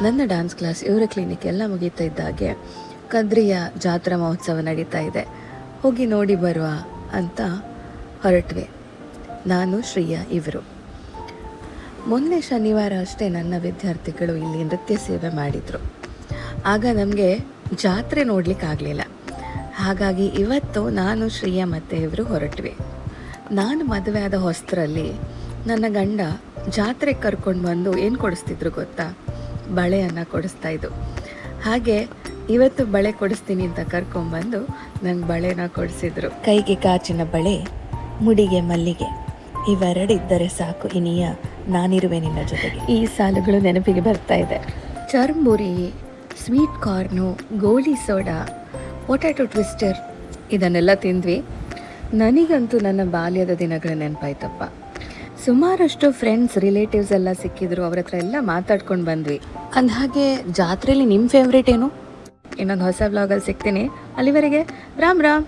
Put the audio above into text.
ನನ್ನ dance class ಇವರ clinic ಎಲ್ಲ ಮುಗೀತಾ ಇದ್ದಾಗೆ ಕದ್ರಿಯ ಜಾತ್ರಾ ಮಹೋತ್ಸವ ನಡೀತಾ ಇದೆ, ಹೋಗಿ ನೋಡಿ ಬರುವ ಅಂತ ಹೊರಟ್ವಿ ನಾನು ಶ್ರೀಯಾ ಇವರು. ಮೊನ್ನೆ ಶನಿವಾರ ಅಷ್ಟೇ ನನ್ನ ವಿದ್ಯಾರ್ಥಿಗಳು ಇಲ್ಲಿ ನೃತ್ಯ ಸೇವೆ ಮಾಡಿದರು. ಆಗ ನಮಗೆ ಜಾತ್ರೆ ನೋಡಲಿಕ್ಕಾಗಲಿಲ್ಲ. ಹಾಗಾಗಿ ಇವತ್ತು ನಾನು ಶ್ರೀಯಾ ಮತ್ತು ಇವರು ಹೊರಟ್ವಿ. ನಾನು ಮದುವೆ ಆದ ಹೊಸರಲ್ಲಿ ನನ್ನ ಗಂಡ ಜಾತ್ರೆಗೆ ಕರ್ಕೊಂಡು ಬಂದು ಏನು ಕೊಡಿಸ್ತಿದ್ರು ಗೊತ್ತಾ? ಬಳೆಯನ್ನು ಕೊಡಿಸ್ತಾಯಿದ್ದು. ಹಾಗೆ ಇವತ್ತು ಬಳೆ ಕೊಡಿಸ್ತೀನಿ ಅಂತ ಕರ್ಕೊಂಡ್ಬಂದು ನಂಗೆ ಬಳೆನ ಕೊಡಿಸಿದ್ರು. ಕೈಗೆ ಕಾಚಿನ ಬಳೆ, ಮುಡಿಗೆ ಮಲ್ಲಿಗೆ, ಇವೆರಡಿದ್ದರೆ ಸಾಕು ಇನಿಯ ನಾನಿರುವೆ ನಿನ್ನ ಜೊತೆಗೆ. ಈ ಸಾಲುಗಳು ನೆನಪಿಗೆ ಬರ್ತಾ ಇದೆ. ಚರ್ಮುರಿ, ಸ್ವೀಟ್ ಕಾರ್ನು, ಗೋಳಿ ಸೋಡಾ, ಪೊಟ್ಯಾಟೊ ಟ್ವಿಸ್ಟರ್ ಇದನ್ನೆಲ್ಲ ತಿಂದ್ವಿ. ನನಗಂತೂ ನನ್ನ ಬಾಲ್ಯದ ದಿನಗಳ ನೆನಪಾಯ್ತಪ್ಪ. ಸುಮಾರಷ್ಟು ಫ್ರೆಂಡ್ಸ್ ರಿಲೇಟಿವ್ಸ್ ಎಲ್ಲ ಸಿಕ್ಕಿದ್ರು, ಅವ್ರ ಹತ್ರ ಎಲ್ಲ ಮಾತಾಡ್ಕೊಂಡು ಬಂದ್ವಿ. ಅಂದಹಾಗೆ ಜಾತ್ರೆಯಲ್ಲಿ ನಿಮ್ಮ ಫೇವ್ರೇಟ್ ಏನು? ಇನ್ನೊಂದು ಹೊಸ ವ್ಲಾಗಲ್ಲಿ ಸಿಗ್ತೀನಿ. ಅಲ್ಲಿವರೆಗೆ ರಾಮ್ ರಾಮ್.